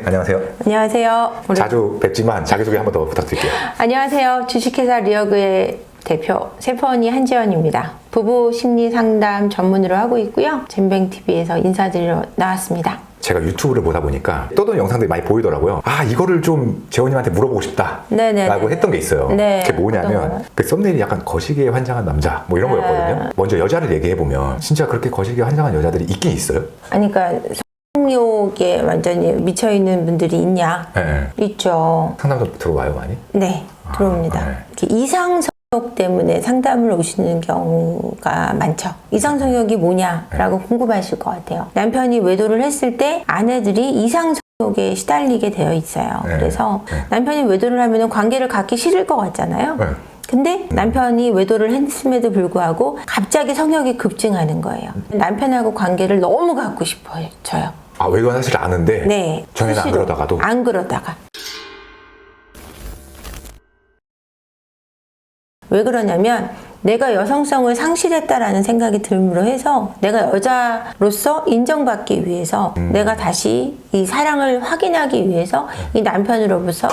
안녕하세요. 안녕하세요. 자주 뵙지만 자기소개 한 번 더 부탁드릴게요. 안녕하세요. 주식회사 리어그의 대표 세퍼언니 한지연입니다. 부부 심리 상담 전문으로 하고 있고요. 잼뱅TV에서 인사드리러 나왔습니다. 제가 유튜브를 보다 보니까 떠도는 영상들이 많이 보이더라고요. 아, 이거를 좀 재원님한테 물어보고 싶다 라고 했던 게 있어요. 네. 그게 뭐냐면 그 썸네일이 약간 거시기에 환장한 남자 뭐 이런 거였거든요. 먼저 여자를 얘기해보면 진짜 그렇게 거시기에 환장한 여자들이 있긴 있어요? 아니, 그러니까 성욕에 완전히 미쳐있는 분들이 있냐? 네. 있죠. 상담도 들어와요 많이? 네, 들어옵니다. 네. 이렇게 이상성욕 때문에 상담을 오시는 경우가 많죠. 이상성욕이 뭐냐라고 궁금하실 것 같아요. 남편이 외도를 했을 때 아내들이 이상성욕에 시달리게 되어 있어요. 네. 그래서 남편이 외도를 하면 관계를 갖기 싫을 것 같잖아요. 네. 근데 남편이 외도를 했음에도 불구하고 갑자기 성욕이 급증하는 거예요. 남편하고 관계를 너무 갖고 싶어져요. 아, 외도는 사실 아는데 네, 전에는 안 그러다가도? 안 그러다가. 왜 그러냐면 내가 여성성을 상실했다라는 생각이 들므로 해서 내가 여자로서 인정받기 위해서 내가 다시 이 사랑을 확인하기 위해서 이 남편으로부터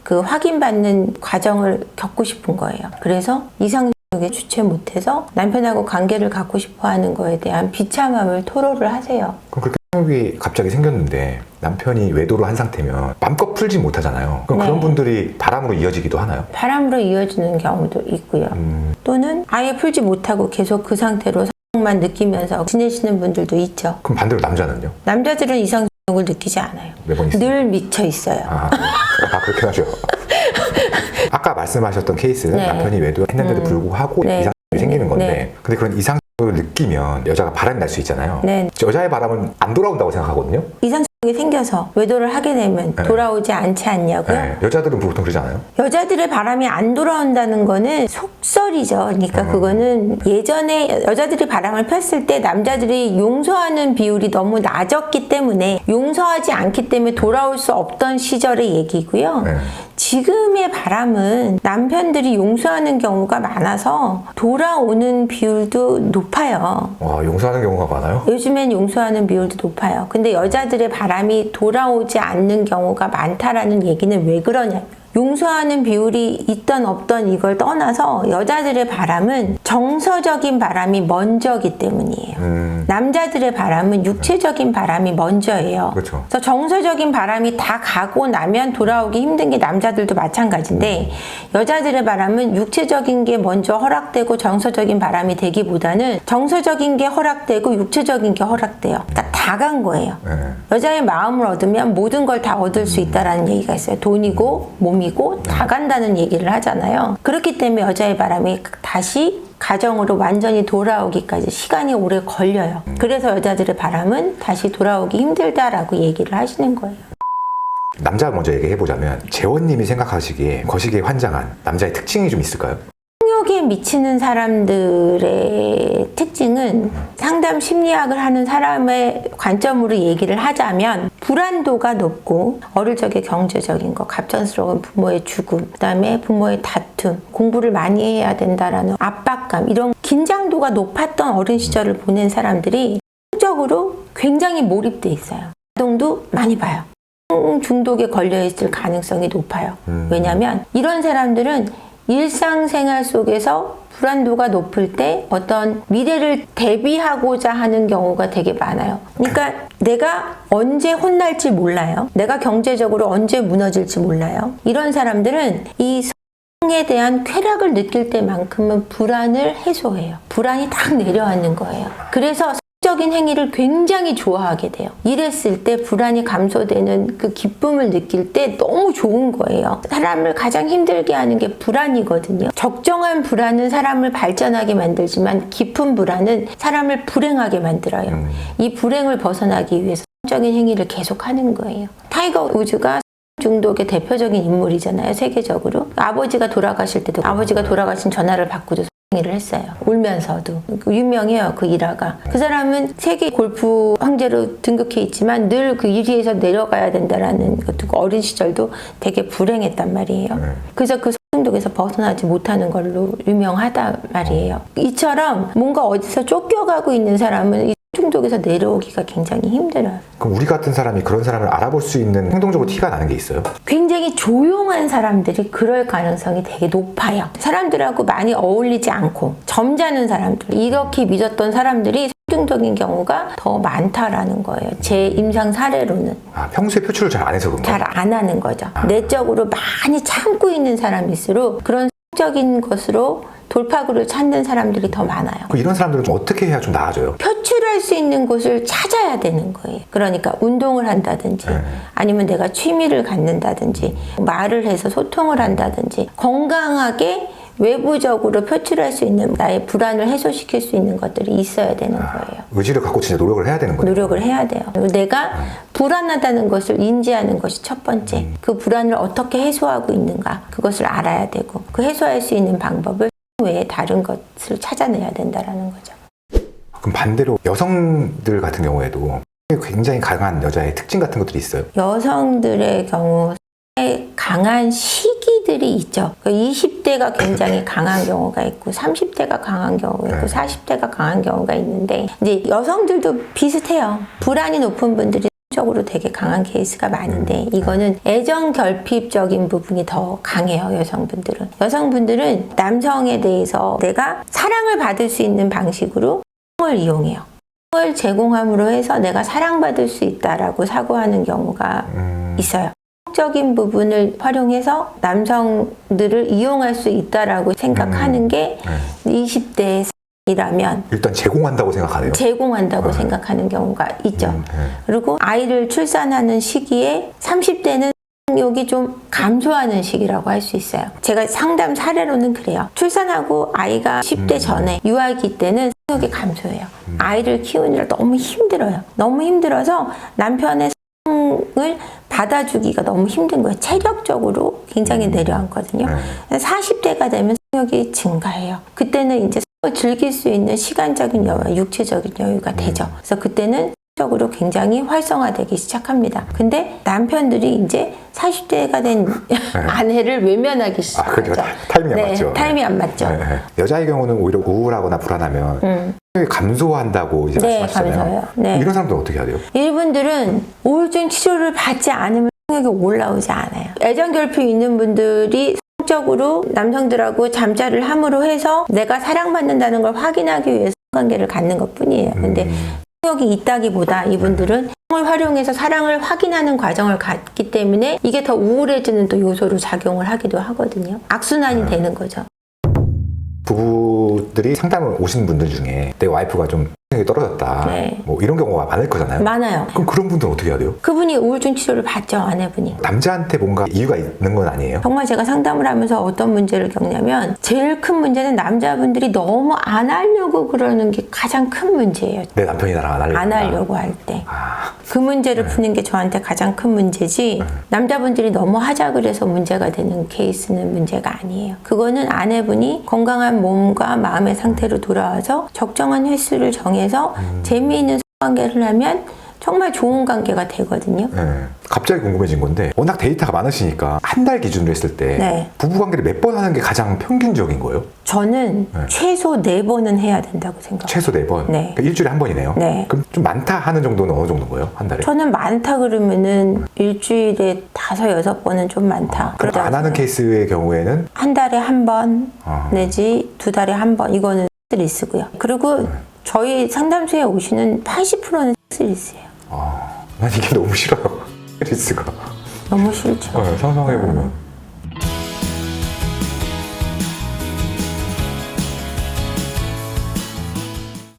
그 확인받는 과정을 겪고 싶은 거예요. 그래서 이상적에 주체 못해서 남편하고 관계를 갖고 싶어 하는 거에 대한 비참함을 토로를 하세요. 그럼 그렇게 성욕이 갑자기 생겼는데 남편이 외도를 한 상태면 맘껏 풀지 못하잖아요. 그럼 네. 그런 분들이 바람으로 이어지기도 하나요? 바람으로 이어지는 경우도 있고요. 또는 아예 풀지 못하고 계속 그 상태로 성만 느끼면서 지내시는 분들도 있죠. 그럼 반대로 남자는요? 남자들은 이상성을 느끼지 않아요. 매번 있어요? 늘 미쳐 있어요. 아, 그렇긴 하죠. 아까 말씀하셨던 케이스는 네. 남편이 외도했는데도 불구하고 네. 이상이 생기는 건데 네. 근데 그런 이상을 느끼면 여자가 바람이 날 수 있잖아요. 네. 여자의 바람은 안 돌아온다고 생각하거든요. 이상성이 생겨서 외도를 하게 되면 네. 돌아오지 않지 않냐고요? 네. 여자들은 보통 그러지 않아요? 여자들의 바람이 안 돌아온다는 거는 속설이죠. 그러니까 그거는 예전에 여자들이 바람을 폈을 때 남자들이 용서하는 비율이 너무 낮았기 때문에 용서하지 않기 때문에 돌아올 수 없던 시절의 얘기고요. 네. 지금의 바람은 남편들이 용서하는 경우가 많아서 돌아오는 비율도 높아요. 와, 용서하는 경우가 많아요? 요즘엔 용서하는 비율도 높아요. 근데 여자들의 바람이 돌아오지 않는 경우가 많다라는 얘기는 왜 그러냐면 용서하는 비율이 있던 없던 이걸 떠나서 여자들의 바람은 정서적인 바람이 먼저기 때문이에요. 남자들의 바람은 육체적인 바람이 먼저예요. 그렇죠. 그래서 정서적인 바람이 다 가고 나면 돌아오기 힘든 게 남자들도 마찬가지인데 여자들의 바람은 육체적인 게 먼저 허락되고 정서적인 바람이 되기보다는 정서적인 게 허락되고 육체적인 게 허락돼요. 그러니까 다 간 거예요. 네. 여자의 마음을 얻으면 모든 걸 다 얻을 수 있다라는 얘기가 있어요. 돈이고 몸이고 다 간다는 얘기를 하잖아요. 그렇기 때문에 여자의 바람이 다시 가정으로 완전히 돌아오기까지 시간이 오래 걸려요. 그래서 여자들의 바람은 다시 돌아오기 힘들다라고 얘기를 하시는 거예요. 남자 먼저 얘기해보자면 재원님이 생각하시기에 거시기에 환장한 남자의 특징이 좀 있을까요? 성욕에 미치는 사람들의 특징은 상담 심리학을 하는 사람의 관점으로 얘기를 하자면 불안도가 높고 어릴 적에 경제적인 거, 갑작스러운 부모의 죽음, 그다음에 부모의 다툼, 공부를 많이 해야 된다라는 압박감, 이런 긴장도가 높았던 어린 시절을 보낸 사람들이 성적으로 굉장히 몰입돼 있어요. 아동도 많이 봐요. 중독에 걸려있을 가능성이 높아요. 왜냐하면 이런 사람들은 일상생활 속에서 불안도가 높을 때 어떤 미래를 대비하고자 하는 경우가 되게 많아요. 그러니까 내가 언제 혼날지 몰라요. 내가 경제적으로 언제 무너질지 몰라요. 이런 사람들은 이 성에 대한 쾌락을 느낄 때만큼은 불안을 해소해요. 불안이 딱 내려앉는 거예요. 그래서 적인 행위를 굉장히 좋아하게 돼요. 이랬을 때 불안이 감소되는 그 기쁨을 느낄 때 너무 좋은 거예요. 사람을 가장 힘들게 하는 게 불안이거든요. 적정한 불안은 사람을 발전하게 만들지만 깊은 불안은 사람을 불행하게 만들어요. 이 불행을 벗어나기 위해서 성적인 행위를 계속하는 거예요. 타이거 우즈가 중독의 대표적인 인물이잖아요. 세계적으로. 아버지가 돌아가실 때도 아버지가 돌아가신 전화를 받고도 를 했어요. 울면서도. 유명해요, 그 일화가. 그 사람은 세계 골프 황제로 등극해 있지만 늘 그 1위에서 내려가야 된다라는 것도 어린 시절도 되게 불행했단 말이에요. 그래서 그 중독에서 벗어나지 못하는 걸로 유명하단 말이에요. 이처럼 뭔가 어디서 쫓겨가고 있는 사람은 중독에서 내려오기가 굉장히 힘들어요. 그럼 우리 같은 사람이 그런 사람을 알아볼 수 있는 행동적으로 티가 나는 게 있어요? 굉장히 조용한 사람들이 그럴 가능성이 되게 높아요. 사람들하고 많이 어울리지 않고 점잖은 사람들, 이렇게 믿었던 사람들이 중독인 경우가 더 많다라는 거예요. 제 임상 사례로는. 평소에 표출을 잘 안 해서 그런가? 잘 안 하는 거죠. 내적으로 많이 참고 있는 사람일수록 그런 성적인 것으로 돌파구를 찾는 사람들이 더 많아요. 그럼 이런 사람들은 좀 어떻게 해야 좀 나아져요? 표출할 수 있는 곳을 찾아야 되는 거예요. 그러니까 운동을 한다든지 아니면 내가 취미를 갖는다든지 말을 해서 소통을 한다든지 건강하게 외부적으로 표출할 수 있는 나의 불안을 해소시킬 수 있는 것들이 있어야 되는 거예요. 의지를 갖고 진짜 노력을 해야 되는 거예요. 노력을 해야 돼요. 그리고 내가 불안하다는 것을 인지하는 것이 첫 번째. 그 불안을 어떻게 해소하고 있는가 그것을 알아야 되고 그 해소할 수 있는 방법을 외에 다른 것을 찾아내야 된다는 거죠. 그럼 반대로 여성들 같은 경우에도 굉장히 강한 여자의 특징 같은 것들이 있어요? 여성들의 경우 강한 시기들이 있죠. 20대가 굉장히 강한 경우가 있고 30대가 강한 경우가 있고 40대가 강한 경우가 있는데 이제 여성들도 비슷해요. 불안이 높은 분들이 적으로 되게 강한 케이스가 많은데 이거는 애정 결핍적인 부분이 더 강해요. 여성분들은 남성에 대해서 내가 사랑을 받을 수 있는 방식으로 을 이용해요. 을 제공함으로 해서 내가 사랑받을 수 있다라고 사고하는 경우가 있어요. 적인 부분을 활용해서 남성들을 이용할 수 있다라고 생각하는 게 20대 이라면 일단 제공한다고 생각하네요. 제공한다고 생각하는 경우가 있죠. 그리고 아이를 출산하는 시기에 30대는 성욕이 좀 감소하는 시기라고 할 수 있어요. 제가 상담 사례로는 그래요. 출산하고 아이가 10대 전에 유아기 때는 성욕이 감소해요. 아이를 키우느라 너무 힘들어요. 너무 힘들어서 남편의 성을 받아주기가 너무 힘든 거예요. 체력적으로 굉장히 내려앉거든요. 40대가 되면 성욕이 증가해요. 그때는 이제 즐길 수 있는 시간적인 여유, 육체적인 여유가 되죠. 그래서 그때는 적으로 굉장히 활성화되기 시작합니다. 근데 남편들이 이제 40대가 된 아내를 외면하기 시작하죠. 그렇죠. 타이밍이 안 맞죠. 타이밍이 안 맞죠. 여자의 경우는 오히려 우울하거나 불안하면 감소한다고 이제 말씀하시잖아요. 감소해요. 네. 이런 사람들은 어떻게 해야 돼요? 이분들은 우울증 치료를 받지 않으면 성욕이 올라오지 않아요. 애정 결핍 있는 분들이 적으로 남성들하고 잠자를 함으로 해서 내가 사랑받는다는 걸 확인하기 위해서 관계를 갖는 것 뿐이에요. 근데 성욕이 있다기보다 이분들은 성을 활용해서 사랑을 확인하는 과정을 갖기 때문에 이게 더 우울해지는 또 요소로 작용을 하기도 하거든요. 악순환이 되는 거죠. 부부들이 상담을 오시는 분들 중에 내 와이프가 좀 성욕이 떨어졌다. 뭐 이런 경우가 많을 거잖아요. 많아요. 그럼 그런 분들은 어떻게 해야 돼요? 그분이 우울증 치료를 받죠, 아내분이. 남자한테 뭔가 이유가 있는 건 아니에요? 정말 제가 상담을 하면서 어떤 문제를 겪냐면 제일 큰 문제는 남자분들이 너무 안 하려고 그러는 게 가장 큰 문제예요. 내 남편이 나랑 안 하려고 할 때. 그 문제를 푸는 게 저한테 가장 큰 문제지 남자분들이 너무 하자 그래서 문제가 되는 케이스는 문제가 아니에요. 그거는 아내분이 건강한 몸과 마음의 상태로 돌아와서 적정한 횟수를 정해서 재미있는 관계를 하면 정말 좋은 관계가 되거든요. 갑자기 궁금해진 건데 워낙 데이터가 많으시니까 한 달 기준으로 했을 때 부부관계를 몇 번 하는 게 가장 평균적인 거예요? 저는 최소 4번은 해야 된다고 생각해요. 최소 4번? 네. 그러니까 일주일에 한 번이네요? 네. 그럼 좀 많다 하는 정도는 어느 정도인 거예요? 한 달에? 저는 많다 그러면은 일주일에 5-6번은 좀 많다. 그럼 안 하는 케이스의 경우에는? 한 달에 한 번 내지 2달에 한 번 이거는 스트레스고요. 그리고 저희 상담소에 오시는 80%는 스트레스예요. 난 이게 너무 싫어요. 스트레스가. 너무 싫죠. 상상해보면